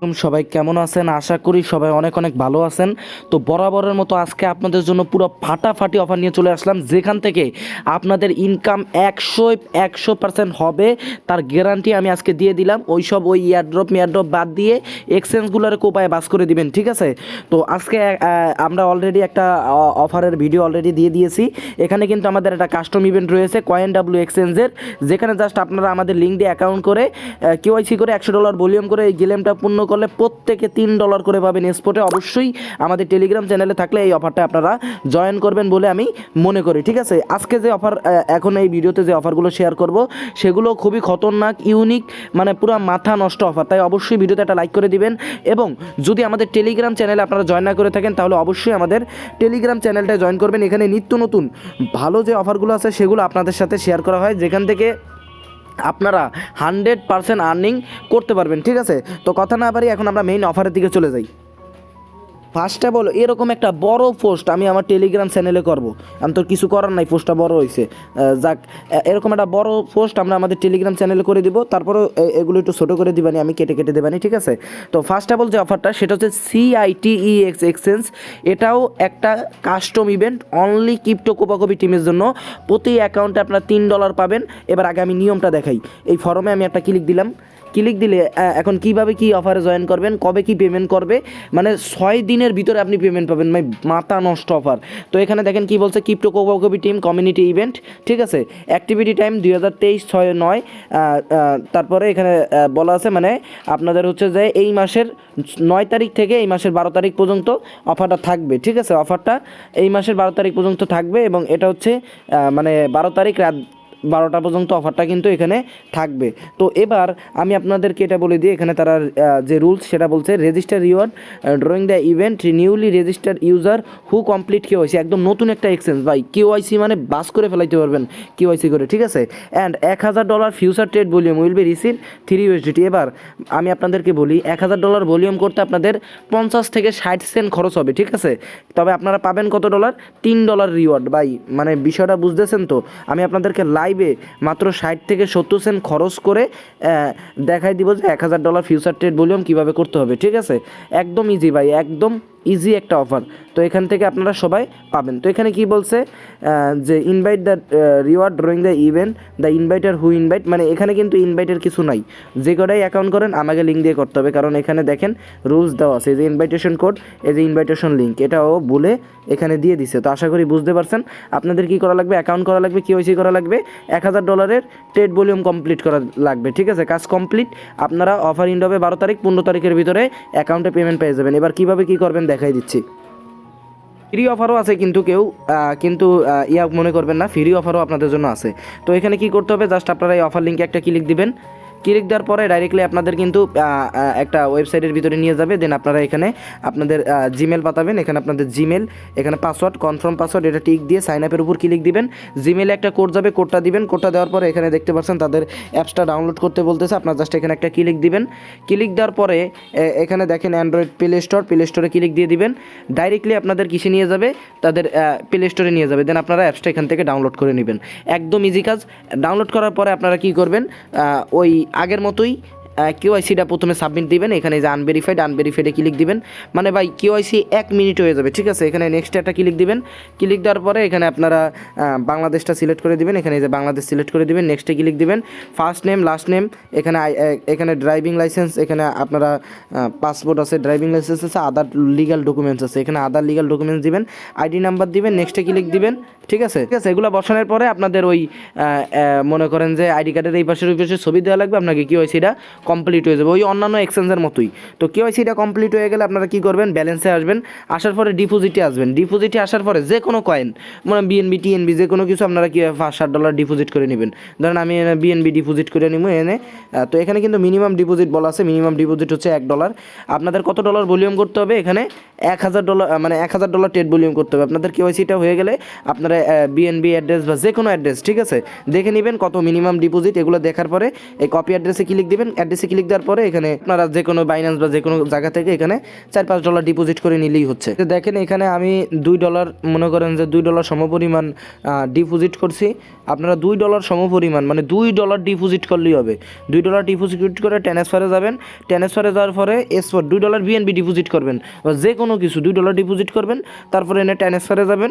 সবাই কেমন আছেন? আশা করি সবাই অনেক অনেক ভালো আছেন। তো বরাবরের মতো আজকে আপনাদের জন্য পুরো ফাটাফাটি অফার নিয়ে চলে আসলাম, যেখান থেকে আপনাদের ইনকাম 100% হবে তার গ্যারান্টি আমি আজকে দিয়ে দিলাম। ওই এয়ারড্রপ বাদ দিয়ে এক্সচেঞ্জগুলোর কোপায় বাস করে দিবেন, ঠিক আছে? তো আজকে আমরা অলরেডি একটা অফারের ভিডিও অলরেডি দিয়ে দিয়েছি। এখানে কিন্তু আমাদের একটা কাস্টম ইভেন্ট রয়েছে CoinW এক্সচেঞ্জের, যেখানে জাস্ট আপনারা আমাদের লিঙ্ক দিয়ে অ্যাকাউন্ট করে কেওয়াইসি করে $100 ভলিউম করে এই গেমটা পূর্ণ করলে প্রত্যেকে $3 করে পাবেন স্পটে। অবশ্যই আমাদের টেলিগ্রাম চ্যানেলে থাকলে এই অফারটা আপনারা জয়েন করবেন বলে আমি মনে করি, ঠিক আছে? আজকে যে অফার, এখন এই ভিডিওতে যে অফারগুলো শেয়ার করব সেগুলো খুবই খতরনাক, ইউনিক, মানে পুরো মাথা নষ্ট অফার। তাই অবশ্যই ভিডিওতে একটা লাইক করে দিবেন, এবং যদি আমাদের টেলিগ্রাম চ্যানেলে আপনারা জয়েন না করে থাকেন তাহলে অবশ্যই আমাদের টেলিগ্রাম চ্যানেলটায় জয়েন করবেন। এখানে নিত্য নতুন ভালো যে অফারগুলো আছে সেগুলো আপনাদের সাথে শেয়ার করা হয়, যেখান থেকে আপনারা 100% আর্নিং করতে পারবেন, ঠিক আছে? তো কথা না বাড়ি এখন আমরা মেইন অফারের দিকে চলে যাই। ফার্স্টে বলো, এরকম একটা বড় পোস্ট আমি আমার টেলিগ্রাম চ্যানেলে করব। আমি তো কিছু করার নাই, পোস্টটা বড় হয়েছে। যাক, এরকম একটা বড় পোস্ট আমরা আমাদের টেলিগ্রাম চ্যানেলে করে দিব। তারপরে এগুলো একটু ছোটো করে দিবানি, আমি কেটে কেটে দেবানি, ঠিক আছে? তো ফার্স্ট অফ অল যে অফারটা সেটা হচ্ছে CITEX এক্সচেঞ্জ। এটাও একটা কাস্টম ইভেন্ট অনলি ক্রিপ্টো কোপাকপি টিমের জন্য। প্রতি অ্যাকাউন্টে আপনারা $3 পাবেন। এবার আগে আমি নিয়মটা দেখাই। এই ফর্মে আমি একটা ক্লিক দিলাম। ক্লিক দিলে এখন কিভাবে কি অফারে জয়েন করবেন, কবে কি পেমেন্ট করবে, মানে 6 দিনের ভিতরে আপনি পেমেন্ট পাবেন। মানে মাথা নষ্ট অফার। তো এখানে দেখেন কি বলছে, ক্রিপ্টো কোপাকপি টিম কমিউনিটি ইভেন্ট, ঠিক আছে? Activity time 2023/6/9। তারপরে এখানে বলা আছে, মানে আপনাদের হচ্ছে যে এই মাসের 9 তারিখ থেকে এই মাসের 12 তারিখ পর্যন্ত অফারটা থাকবে, ঠিক আছে? অফারটা এই মাসের 12 তারিখ পর্যন্ত থাকবে, এবং এটা হচ্ছে মানে 12 তারিখ রাত 12টা পর্যন্ত অফারটা কিন্তু এখানে থাকবে। তো এবার আমি আপনাদেরকে এটা বলে দিই, এখানে তারা যে রুলস সেটা বলছে, register reward drawing the event newly register user who complete KYC. একদম নতুন একটা এক্সচেঞ্জ ভাই, কেওয়াইসি মানে বাস করে ফেলাইতে পারবেন কেওয়াইসি করে, ঠিক আছে? And $1000 future trade volume will be receive 3 USDT। এবার আমি আপনাদেরকে বলি, $1000 ভলিউম করতে আপনাদের 50 থেকে 60 সেন্ট খরচ হবে, ঠিক আছে? তবে আপনারা পাবেন কত ডলার? $3 রিওয়ার্ড। ভাই মানে বিষয়টা বুঝতেছেন তো? আমি আপনাদেরকে লাইভে মাত্র 60 থেকে 70 সেন্ট খরচ করে দেখাই দিব যে $1000 ফিউচার ট্রেড ভলিউম কীভাবে করতে হবে, ঠিক আছে? একদম ইজি ভাই, একদম ইজি একটা অফার। তো এখান থেকে আপনারা সবাই পাবেন। তো এখানে কি বলছে যে invite the reward drawing the event the inviter who invite, মানে এখানে কিন্তু ইনভাইটের কিছু নাই। যে কটাই অ্যাকাউন্ট করেন আমাকে লিঙ্ক দিয়ে করতে হবে, কারণ এখানে দেখেন রুলস দেওয়া আছে, এই যে ইনভাইটেশন কোড, এই যে ইনভাইটেশন লিঙ্ক, এটাও বলে এখানে দিয়ে দিছে। তো আশা করি বুঝতে পারছেন। আপনাদের কি করা লাগবে? অ্যাকাউন্ট করা লাগবে, কেওয়াইসি করা লাগবে, $1000 ট্রেড ভলিউম কমপ্লিট করা লাগবে, ঠিক আছে? কাজ কমপ্লিট। আপনারা অফার ইন্ড হবে 12 তারিখ, 15 তারিখের ভিতরে অ্যাকাউন্টে পেমেন্ট পেয়ে যাবেন। এবার কীভাবে কী করবেন দেখাই দিচ্ছি। ফ্রি অফারও আছে, কিন্তু কেউ কিন্তু ইয়া মনে করবেন না, ফ্রি অফারও আপনাদের জন্য আছে। তো এখানে কি করতে হবে, জাস্ট আপনারা এই অফার লিঙ্কে একটা ক্লিক দিবেন। ক্লিক দেওয়ার পরে ডাইরেক্টলি আপনাদের কিন্তু একটা ওয়েবসাইটের ভিতরে নিয়ে যাবে। দেন আপনারা এখানে আপনাদের জিমেল পাঠাবেন, এখানে আপনাদের জিমেল, এখানে পাসওয়ার্ড, কনফার্ম পাসওয়ার্ড, এটা টিক দিয়ে সাইন আপের উপর ক্লিক দিবেন। জিমেলে একটা কোড যাবে, কোডটা দিবেন। কোডটা দেওয়ার পরে এখানে দেখতে পাচ্ছেন তাদের অ্যাপসটা ডাউনলোড করতে বলতেছে। আপনার জাস্ট এখানে একটা ক্লিক দিবেন। ক্লিক দেওয়ার পরে এখানে দেখেন অ্যান্ড্রয়েড প্লে স্টোরে ক্লিক দিয়ে দিবেন। ডাইরেক্টলি আপনাদের কিসে নিয়ে যাবে, তাদের প্লে স্টোরে নিয়ে যাবে। দেন আপনারা অ্যাপসটা এখান থেকে ডাউনলোড করে নেবেন। একদম ইজি কাজ। ডাউনলোড করার পরে আপনারা কী করবেন, ওই আগের মতোই কেওয়াইসিটা প্রথমে সাবমিট দিবেন। এখানে যে আনভেরিফাইডে ক্লিক দিবেন। মানে ভাই কেওয়াইসি 1 মিনিট হয়ে যাবে, ঠিক আছে? এখানে নেক্সট একটা ক্লিক দিবেন। ক্লিক দেওয়ার পরে এখানে আপনারা বাংলাদেশটা সিলেক্ট করে দিবেন। এখানে যে বাংলাদেশ সিলেক্ট করে দিবেন, নেক্সটে ক্লিক দিবেন। ফার্স্ট নেম, লাস্ট নেম, এখানে ড্রাইভিং লাইসেন্স, এখানে আপনারা পাসপোর্ট আছে, ড্রাইভিং লাইসেন্স আছে, আদার লিগাল ডকুমেন্টস আছে, এখানে আদার লিগাল ডকুমেন্টস দিবেন। আইডি নাম্বার দিবেন, নেক্সটে ক্লিক দিবেন, ঠিক আছে? ঠিক আছে, এগুলো বসানোর পরে আপনাদের ওই মনে করেন যে আইডি কার্ডের এই পাশের ওই পাশে ছবি দেওয়া লাগবে। আপনাকে কেওয়াইসিটা কমপ্লিট হয়ে যাবে, ওই অন্যান্য এক্সচেঞ্জের মতোই। তো কেওয়াইসিটা কমপ্লিট হয়ে গেলে আপনারা কী করবেন, ব্যালেন্সে আসবেন। আসার পরে ডিপোজিটে আসবেন। ডিপোজিটে আসার পরে যে কোনো কয়েন, মানে বিএনবি, টিএনবি, যে কোনো কিছু আপনারা কি $5-7 ডিপোজিট করে নেবেন। ধরেন আমি বিএনবি ডিপোজিট করে নিব এনে। তো এখানে কিন্তু মিনিমাম ডিপোজিট বলা আছে, মিনিমাম ডিপোজিট হচ্ছে $1। আপনাদের কত ডলার ভলিউম করতে হবে, এখানে $1000, মানে $1000 ট্রেড ভলিউম করতে হবে। আপনাদের কেওয়াইসিটা হয়ে গেলে আপনারা বিএনবি অ্যাড্রেস বা যে কোনো অ্যাড্রেস, ঠিক আছে, দেখে নেবেন কত মিনিমাম ডিপোজিট। এগুলো দেখার পরে এই কপি অ্যাড্রেসে ক্লিক দিবেন। অ্যাড্রেসে ক্লিক দেওয়ার পরে এখানে আপনারা যে কোনো বাইন্যান্স বা যে কোনো জায়গা থেকে এখানে $4-5 ডিপোজিট করে নিলেই হচ্ছে। দেখেন এখানে আমি $2 মনে করেন যে $2 সমপরিমাণ ডিপোজিট করছি। আপনারা $2 সমপরিমাণ মানে $2 ডিপোজিট করলেই হবে। $2 ডিপোজিট করে ট্রান্সফারে যাবেন। ট্রান্সফারে যাওয়ার পরে এরপর $2 বিএনবি ডিপোজিট করবেন, যে কোনো কিছু $2 ডিপোজিট করবেন। তারপরে এনে ট্রান্সফারে যাবেন।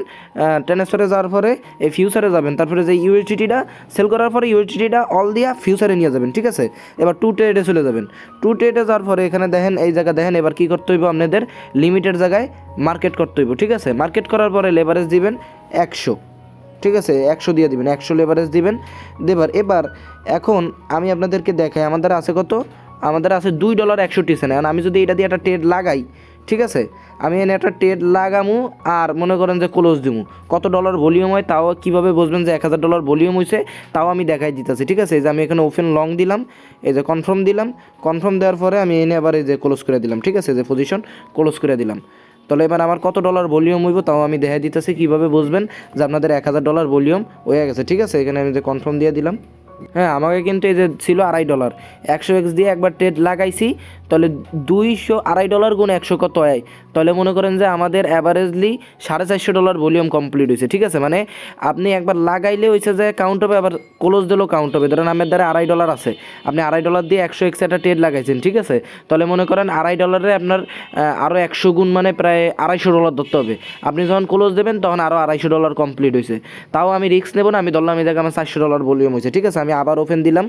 ট্রান্সফারে যাওয়ার পরে এই ফিউচারে যাবেন। তারপরে যে ইউএসডিটিটা সেল করার পরে ইউএসডিটিটা অল দিয়া ফিউচারে নিয়ে যাবেন, ঠিক আছে। এবার 2 ট্রেডে চলে যাবেন। 2 ট্রেডে যাওয়ার পরে এখানে দেখেন এই জায়গা দেখেন এবার কী করতে হইব, আপনাদের লিমিটেড জায়গায় মার্কেট করতে হইব, ঠিক আছে। মার্কেট করার পরে লেভারেজ দিবেন 100, ঠিক আছে। 100 দিয়ে দিবেন, 100 লেভারেজ দিবেন। এবার এখন আমি আপনাদেরকে দেখাই আমাদের আছে কত, আমাদের আছে $2.61। এখন আমি যদি এটা দিয়ে একটা ট্রেড লাগাই, ঠিক আছে, আমি এনে একটা ট্রেড লাগামু আর মনে করেন যে ক্লোজ দিমু, কত ডলার ভলিউম হয় তাও কীভাবে বুঝবেন যে $1000 ভলিউম হয়েছে তাও আমি দেখাই দিতেছি, ঠিক আছে। এই যে আমি এখানে ওপেন লং দিলাম, এই যে কনফার্ম দিলাম। কনফার্ম দেওয়ার পরে আমি এনে আবার এই যে ক্লোজ করে দিলাম, ঠিক আছে, যে পজিশন ক্লোজ করে দিলাম। তাহলে এবার আমার কত ডলার ভলিউম হইব তাও আমি দেখাই দিতেছি, কীভাবে বুঝবেন যে আপনাদের $1000 ভলিউম হয়ে গেছে, ঠিক আছে। এখানে আমি যে কনফার্ম দিয়ে দিলাম। হ্যাঁ, আমাকে কিন্তু এই যে ছিল $2.5 100x দিয়ে একবার ট্রেড লাগাইছি, তাহলে $200 গুণ 100 কত হয়, তাহলে মনে করেন যে আমাদের অ্যাভারেজলি $450 ভলিউম কমপ্লিট হয়েছে, ঠিক আছে। মানে আপনি একবার লাগাইলে হয়েছে যে কাউন্ট হবে, আবার ক্লোজ দিলেও কাউন্ট হবে। ধরেন আমার দ্বারা $2.5 আছে, আপনি $2.5 দিয়ে 100x একটা ট্রেড লাগাইছেন, ঠিক আছে। তাহলে মনে করেন $2.5 আপনার আরও 100 গুণ মানে প্রায় $250 ধরতে হবে। আপনি যখন ক্লোজ দেবেন তখন আরও $250 কমপ্লিট হয়েছে। তাও আমি রিস্ক নেব না, আমি ধরলাম এই জায়গায় আমার $400 ভলিউম হয়েছে, ঠিক আছে। আমি আবার ওপেন দিলাম।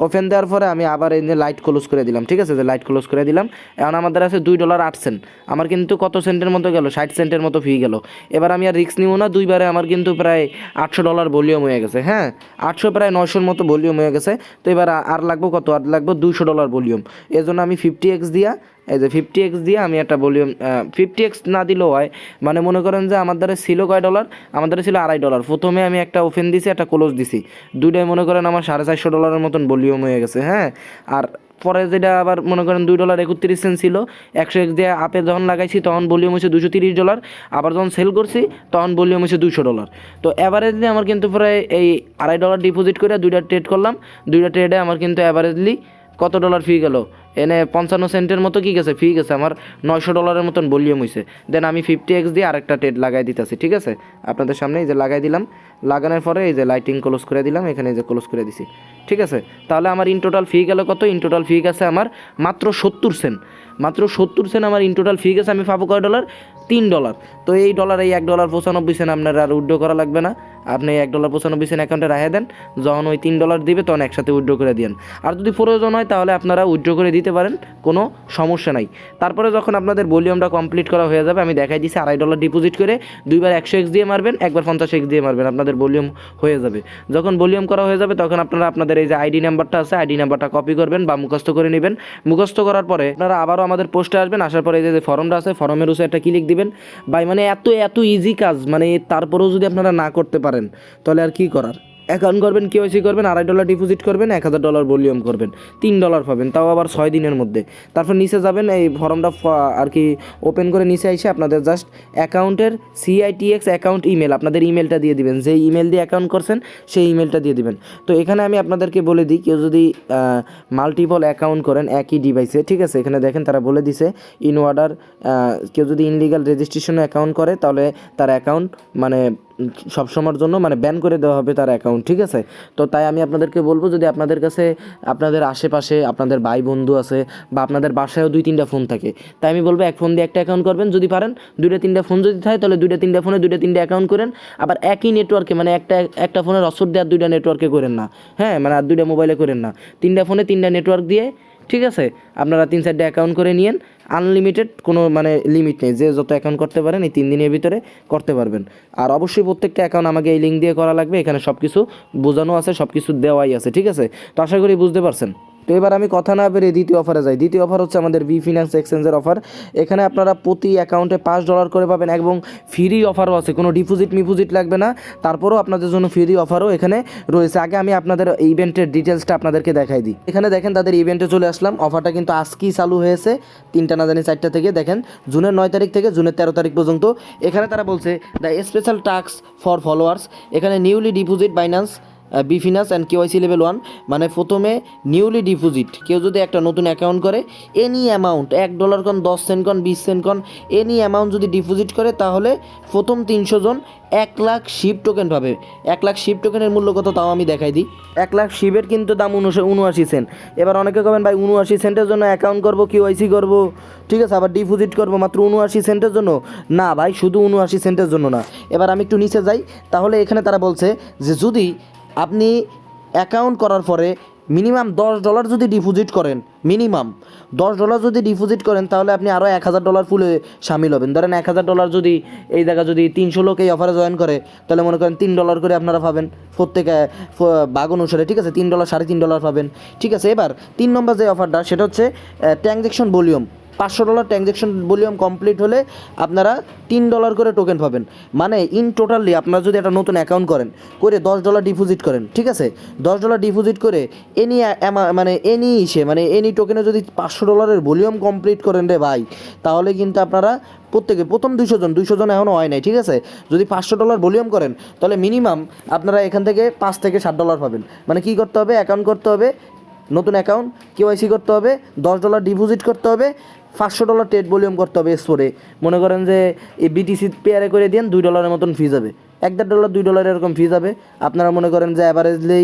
ওপেন দেওয়ার পরে আমি আবার এই যে লাইট ক্লোজ করে দিলাম, ঠিক আছে, যে লাইট ক্লোজ করে দিলাম। এখন আমাদের আছে $2.08। আমার কিন্তু কত সেন্টের মতো গেল, 60 সেন্টের মতো ফি গেল। এবার আমি আর রিস্ক নিব না, দুইবারে আমার কিন্তু প্রায় $800 ভলিউম হয়ে গেছে। হ্যাঁ, 800 প্রায় 900-র মতো ভলিউম হয়ে গেছে। তো এবার আর লাগবো কত, আর লাগবো $200 ভলিউম। এই জন্য আমি 50x দিয়া, এই যে 50x দিয়ে আমি একটা ভলিউম, 50x না দিলেও হয়, মানে মনে করেন যে আমার দ্বারা ছিল কয় ডলার, আমার দ্বারা ছিল $2.5। প্রথমে আমি একটা ওপেন দিছি, একটা ক্লোজ দিছি, দুইটাই মনে করেন আমার $450 মতন ভলিউম হয়ে গেছে। হ্যাঁ, আর পরে যেটা আবার মনে করেন $2.31 ছিল, 100x দিয়ে আপে যখন লাগাইছি তখন ভলিউম হয়েছে $230। আবার যখন সেল করছি তখন ভলিউম হয়েছে $200। তো অ্যাভারেজলি আমার কিন্তু প্রায় এই $2.5 ডিপোজিট করে 2টা ট্রেড করলাম। 2টা ট্রেডে আমার কিন্তু অ্যাভারেজলি কত ডলার ফি গেল, এনে 55 সেন্টের মতো কি গেছে ফি গেছে, আমার $900 মতন ভলিউম হয়েছে। দেন আমি 50x দিয়ে আরেকটা ট্রেড লাগাই দিতেছি, ঠিক আছে, আপনাদের সামনে এই যে লাগাই দিলাম। লাগানোর পরে এই যে লাইটিং ক্লোজ করে দিলাম, এখানে এই যে ক্লোজ করে দিছি, ঠিক আছে। তাহলে আমার ইন টোটাল ফি গেল কত, ইন টোটাল ফি গেছে আমার মাত্র 70 সেন্ট। মাত্র 70 সেন্ট আমার ইন টোটাল ফি গেছে। আমি পাবো কয় ডলার, $3। তো এই ডলার, এই $1.95 আপনার আর উইথড্র করা লাগবে না। আপনি $1.95 অ্যাকাউন্টে রাখে দেন, যখন ওই $3 দিবে তখন একসাথে উইথড্র করে দিন। আর যদি প্রয়োজন হয় তাহলে আপনারা উইথড্র করে দিতে পারেন, কোনো সমস্যা নাই। তারপরে যখন আপনাদের ভলিউমটা কমপ্লিট করা হয়ে যাবে, আমি দেখাই দিচ্ছি $2.5 ডিপোজিট করে দুইবার 100x দিয়ে মারবেন, একবার 50x দিয়ে মারবেন, আপনাদের ভলিউম হয়ে যাবে। যখন ভলিউম করা হয়ে যাবে তখন আপনারা আপনাদের এই যে আইডি নাম্বারটা আছে, আইডি নাম্বারটা কপি করবেন বা মুখস্থ করে নেবেন। মুখস্থ করার পরে আপনারা আবারও আমাদের পোস্টে আসবেন। আসার পরে এই যে ফর্মটা আছে, ফর্মের উপরে একটা ক্লিক দিবেন। ভাই মানে এত ইজি কাজ, মানে তারপরেও যদি আপনারা না করতে পারেন তাহলে আর কি করার। অ্যাকাউন্ট করবেন, কেওয়াইসি করবেন, $2.5 ডিপোজিট করবেন, $1000 ভলিউম করবেন, $3 পাবেন, তাও আবার 6 দিনের মধ্যে। তারপর নিচে যাবেন, এই ফর্মটা আর কি ওপেন করে নিচে এসে আপনাদের জাস্ট অ্যাকাউন্টের Citex অ্যাকাউন্ট ইমেল, আপনাদের ইমেলটা দিয়ে দিবেন, যেই ইমেল দিয়ে অ্যাকাউন্ট করছেন সেই ইমেলটা দিয়ে দিবেন। তো এখানে আমি আপনাদেরকে বলে দিই, কেউ যদি মাল্টিপল অ্যাকাউন্ট করেন একই ডিভাইসে, ঠিক আছে, এখানে দেখেন তারা বলে দিছে ইন অর্ডার, কেউ যদি ইনলিগাল রেজিস্ট্রেশনে অ্যাকাউন্ট করে তাহলে তার অ্যাকাউন্ট মানে সবসময়ের জন্য মানে ব্যান করে দেওয়া হবে তার অ্যাকাউন্ট, ঠিক আছে। তো তাই আমি আপনাদেরকে বলবো, যদি আপনাদের কাছে আপনাদের আশেপাশে আপনাদের ভাই বন্ধু আছে বা আপনাদের বাসায়ও 2-3টা ফোন থাকে, তাই আমি বলবো এক ফোন দিয়ে একটা অ্যাকাউন্ট করবেন। যদি পারেন 2-3টা ফোন যদি থাকে তাহলে 2-3টা ফোনে 2-3টা অ্যাকাউন্ট করেন। আবার একই নেটওয়ার্কে, মানে একটা ফোনের অসর দিয়ে আর 2টা নেটওয়ার্কে করেন না। হ্যাঁ, মানে আর 2টা মোবাইলে করেন না, 3টা ফোনে 3টা নেটওয়ার্ক দিয়ে, ঠিক আছে। আপনারা 3-4টা অ্যাকাউন্ট করে নিয়েন, আনলিমিটেড, কোনো মানে লিমিট নেই, যে যত অ্যাকাউন্ট করতে পারেন এই 3 দিনের ভিতরে করতে পারবেন। আর অবশ্যই প্রত্যেকটা অ্যাকাউন্ট আমাকে এই লিঙ্ক দিয়ে করা লাগবে, এখানে সব কিছু বোঝানো আছে, সব কিছু দেওয়াই আছে, ঠিক আছে। তো আশা করি বুঝতে পারছেন। তো এবার আমি কথা না বেরিয়ে দ্বিতীয় অফারে যাই। দ্বিতীয় অফার হচ্ছে আমাদের Bifinance এক্সচেঞ্জের অফার। এখানে আপনারা প্রতি অ্যাকাউন্টে $5 করে পাবেন এবং ফ্রি অফারও আছে, কোনো ডিপোজিট লাগবে না। তারপরেও আপনাদের জন্য ফ্রি অফারও এখানে রয়েছে। আগে আমি আপনাদের ইভেন্টের ডিটেলসটা আপনাদেরকে দেখাই দিই। এখানে দেখেন তাদের ইভেন্টে চলে আসলাম। অফারটা কিন্তু আজকেই চালু হয়েছে, 3টা না জানি 4টা থেকে, দেখেন জুনের 9 তারিখ থেকে জুনের 13 তারিখ পর্যন্ত। এখানে তারা বলছে the special task for followers, এখানে newly deposit Binance Bifinance and KYC level 1, মানে প্রথমে নিউলি ডিপোজিট কেউ যদি একটা নতুন অ্যাকাউন্ট করে এনি অ্যামাউন্ট $1 কন 10 সেন্ট কন 20 সেন্ট কন এনি অ্যামাউন্ট যদি ডিপোজিট করে তাহলে প্রথম 300 জন 1 লাখ শিপ টোকেন পাবে। 1 লাখ শিপ টোকেনের মূল্য কত তাও আমি দেখাই দিই। 1 লাখ শিপের কিন্তু দাম 79 সেন্ট। এবার অনেকে কবেন ভাই 79 সেন্টের জন্য অ্যাকাউন্ট করবো কেওয়াইসি করবো, ঠিক আছে, আবার ডিপোজিট করবো মাত্র 79 সেন্টের জন্য? না ভাই, শুধু 79 সেন্টের জন্য না। এবার আমি একটু নিচে যাই, তাহলে এখানে তারা বলছে যে যদি আপনি অ্যাকাউন্ট করার পরে মিনিমাম $10 যদি ডিপোজিট করেন, মিনিমাম $10 যদি ডিপোজিট করেন তাহলে আপনি আরও $1000 ফুলে সামিল হবেন। ধরেন $1000 যদি এই জায়গা যদি 300 লোক এই অফারে জয়েন করে তাহলে মনে করেন $3 করে আপনারা পাবেন প্রত্যেকে ভাগ অনুসারে, ঠিক আছে, $3 $3.5 পাবেন, ঠিক আছে। এবার 3 নম্বর যে অফারটা সেটা হচ্ছে transaction volume. $500 transaction volume complete হলে আপনারা $3 করে টোকেন পাবেন। মানে ইন টোটালি আপনারা যদি একটা নতুন অ্যাকাউন্ট করেন করে $10 ডিপোজিট করেন, ঠিক আছে, $10 ডিপোজিট করে এনি টোকেনে যদি $500 ভলিউম কমপ্লিট করেন রে ভাই, তাহলে কিন্তু আপনারা প্রত্যেকে প্রথম 200 জন এখনও হয় নাই, ঠিক আছে, যদি $500 ভলিউম করেন তাহলে মিনিমাম আপনারা এখান থেকে $5 থেকে $7 পাবেন। মানে কী করতে হবে? অ্যাকাউন্ট করতে হবে, নতুন অ্যাকাউন্ট, কেওয়াইসি করতে হবে, $10 ডিপোজিট করতে হবে, $500 ট্রেড ভলিউম করতে হবে স্পোরে। মনে করেন যে এই বিটিসি পেয়ারে করে দিন $2 মতন ফি যাবে, $1.5 $2 এরকম ফি যাবে। আপনারা মনে করেন যে অ্যাভারেজলি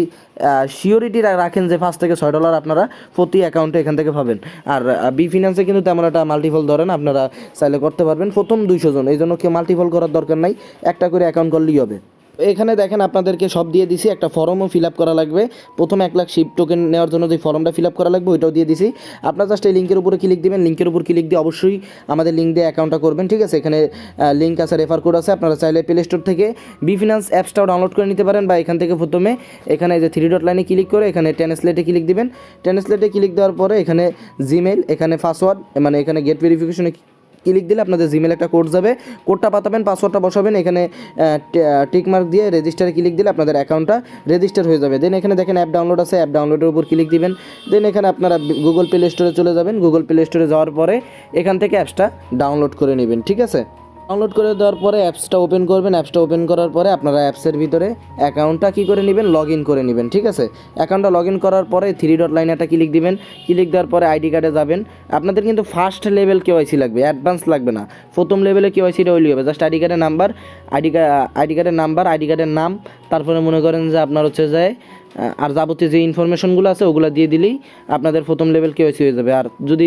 সিওরিটি রাখেন যে $5 থেকে $6 আপনারা প্রতি অ্যাকাউন্টে এখান থেকে পাবেন। আর বিফিনান্সে কিন্তু তেমন একটা মাল্টিপল ধরেন আপনারা চাইলে করতে পারবেন প্রথম 200 জন, এই জন্য কেউ মাল্টিপল করার দরকার নাই, একটা করে অ্যাকাউন্ট করলেই হবে। এখানে দেখেন আপনাদেরকে সব দিয়ে দিছি, একটা ফর্মও ফিল আপ করা লাগবে। প্রথম 1 লাখ শিপ টোকেন নেওয়ার জন্য যে ফর্মটা ফিল আপ করা লাগবে ওইটাও দিয়ে দিছি। আপনারা জাস্ট এই লিঙ্কের উপরে ক্লিক দিবেন, লিঙ্কের উপর ক্লিক দিয়ে অবশ্যই আমাদের লিঙ্ক দিয়ে অ্যাকাউন্টটা করবেন, ঠিক আছে। এখানে লিঙ্ক আছে, রেফার কোড আছে, আপনারা চাইলে প্লে স্টোর থেকে বিফিনান্স অ্যাপসটাও ডাউনলোড করে নিতে পারেন, বা এখান থেকে প্রথমে এখানে যে 3 ডট লাইনে ক্লিক করে এখানে ট্রান্সলেটে ক্লিক দিবেন। ট্রান্সলেটে ক্লিক দেওয়ার পরে এখানে জিমেল, এখানে পাসওয়ার্ড, মানে এখানে গেট ভেরিফিকেশনে ক্লিক দিলে আপনাদের জিমেল একটা কোড যাবে, কোডটা পাঠাবেন, পাসওয়ার্ডটা বসাবেন, এখানে টিকমার্ক দিয়ে রেজিস্টারে ক্লিক দিলে আপনাদের অ্যাকাউন্টটা রেজিস্টার হয়ে যাবে। দেন এখানে দেখেন অ্যাপ ডাউনলোড আছে, অ্যাপ ডাউনলোডের উপর ক্লিক দিবেন। দেন এখানে আপনারা গুগল প্লে স্টোরে চলে যাবেন, গুগল প্লে স্টোরে যাওয়ার পরে এখান থেকে অ্যাপসটা ডাউনলোড করে নেবেন, ঠিক আছে। ডাউনলোড করে দেওয়ার পরে অ্যাপসটা ওপেন করবেন, অ্যাপসটা ওপেন করার পরে আপনারা অ্যাপসের ভিতরে অ্যাকাউন্টটা কী করে নেবেন, লগ ইন করে নেবেন, ঠিক আছে। অ্যাকাউন্টটা লগ ইন করার পরে 3 ডট লাইনে একটা ক্লিক দিবেন, ক্লিক দেওয়ার পরে আইডি কার্ডে যাবেন। আপনাদের কিন্তু ফার্স্ট লেভেল কেওয়াইসি লাগবে, অ্যাডভান্স লাগবে না। প্রথম লেভেলে কেওয়াইসিটা ওইলি হবে, জাস্ট আইডি কার্ডের নাম্বার, আইডি কার্ডের নাম, তারপরে মনে করেন যে আপনার হচ্ছে যে আর যাবতীয় যে ইনফরমেশনগুলো আছে ওগুলো দিয়ে দিলেই আপনাদের প্রথম লেভেল কেওয়াইসি হয়ে যাবে। আর যদি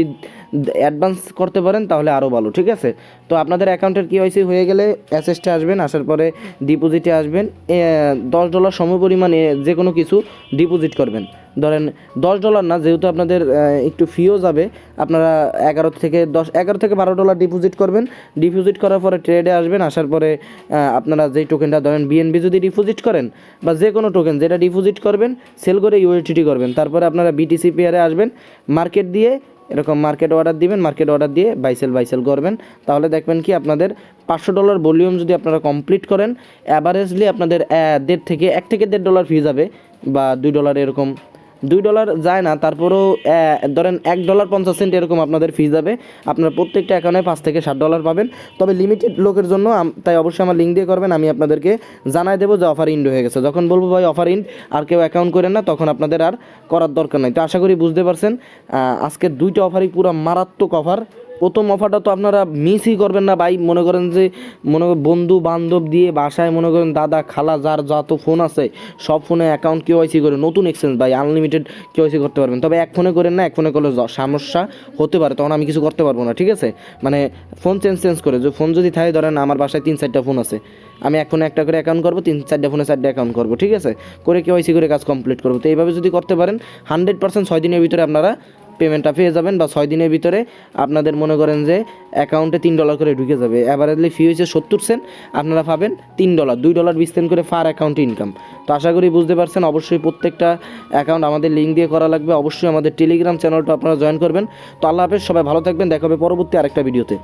অ্যাডভান্স করতে পারেন তাহলে আরও ভালো, ঠিক আছে। তো আপনাদের অ্যাকাউন্টের কেওয়াইসি হয়ে গেলে অ্যাসেসটে আসবেন, আসার পরে ডিপোজিটে আসবেন, $10 সমপরিমাণে যে কোনো কিছু ডিপোজিট করবেন। ধরেন $10 না, যেহেতু আপনাদের একটু ফিও যাবে, আপনারা 11 থেকে $12 ডিপোজিট করবেন। ডিপোজিট করার পরে ট্রেডে আসবেন, আসার পরে আপনারা যেই টোকেনটা ধরেন বিএনবি যদি ডিপোজিট করেন বা যে কোনো টোকেন যেটা ডিপোজিট করবেন সেল করে ইউএসডিটি করবেন। তারপরে আপনারা বিটিসি পেয়ারে আসবেন, মার্কেট দিয়ে এরকম মার্কেট অর্ডার দিবেন, মার্কেট অর্ডার দিয়ে বাইসেল করবেন। তাহলে দেখবেন কি আপনাদের $500 ভলিউম যদি আপনারা কমপ্লিট করেন অ্যাভারেজলি আপনাদের 1.5 থেকে $1 ফি যাবে, বা $2 এরকম, $2 যায় না, তারপরেও ধরেন $1.50 এরকম আপনাদের ফি যাবে। আপনার প্রত্যেকটা অ্যাকাউন্টে $5 থেকে $7 পাবেন, তবে লিমিটেড লোকের জন্য। তাই অবশ্যই আমার লিঙ্ক দিয়ে করবেন, আমি আপনাদেরকে জানাই দেবো যে অফার ইন্ড হয়ে গেছে। যখন বলবো ভাই অফার ইন্ড আর কেউ অ্যাকাউন্ট করেন না, তখন আপনাদের আর করার দরকার নাই। তো আশা করি বুঝতে পারছেন, আজকের 2টা অফারই পুরো মারাত্মক অফার। প্রথম অফারটা তো আপনারা মিসই করবেন না ভাই। মনে করেন যে বন্ধু বান্ধব দিয়ে বাসায় মনে করেন দাদা খালা যার যত ফোন আছে সব ফোনে অ্যাকাউন্ট কেওয়াইসি করে নতুন এক্সচেঞ্জ ভাই আনলিমিটেড কেওয়াইসি করতে পারবেন। তবে এক ফোনে করেন না, এক ফোনে করলে সমস্যা হতে পারে, তখন আমি কিছু করতে পারবো না, ঠিক আছে। মানে ফোন চেঞ্জ করে, যে ফোন যদি থাকে, ধরেন আমার বাসায় 3-4টা ফোন আছে, আমি এক ফোনে একটা করে অ্যাকাউন্ট করবো, 3-4টা ফোনে 4টা অ্যাকাউন্ট করবো, ঠিক আছে, করে কেওয়াইসি করে কাজ কমপ্লিট করবো। তো এইভাবে যদি করতে পারেন 100% 6 দিনের ভিতরে আপনারা পেমেন্টটা পেয়ে যাবেন, বা 6 দিনের ভিতরে আপনাদের মনে করেন যে অ্যাকাউন্টে $3 করে ঢুকে যাবে। অ্যাভারেজলি ফি হয়েছে 70 সেন্ট, আপনারা পাবেন $3, $2.20 সেন্ট করে পার অ্যাকাউন্টে ইনকাম। তো আশা করি বুঝতে পারছেন। অবশ্যই প্রত্যেকটা অ্যাকাউন্ট আমাদের লিঙ্ক দিয়ে করা লাগবে। অবশ্যই আমাদের টেলিগ্রাম চ্যানেলটা আপনারা জয়েন করবেন। তো আল্লাহ হাফেজ, সবাই ভালো থাকবেন, দেখা হবে পরবর্তী আরেকটা ভিডিওতে।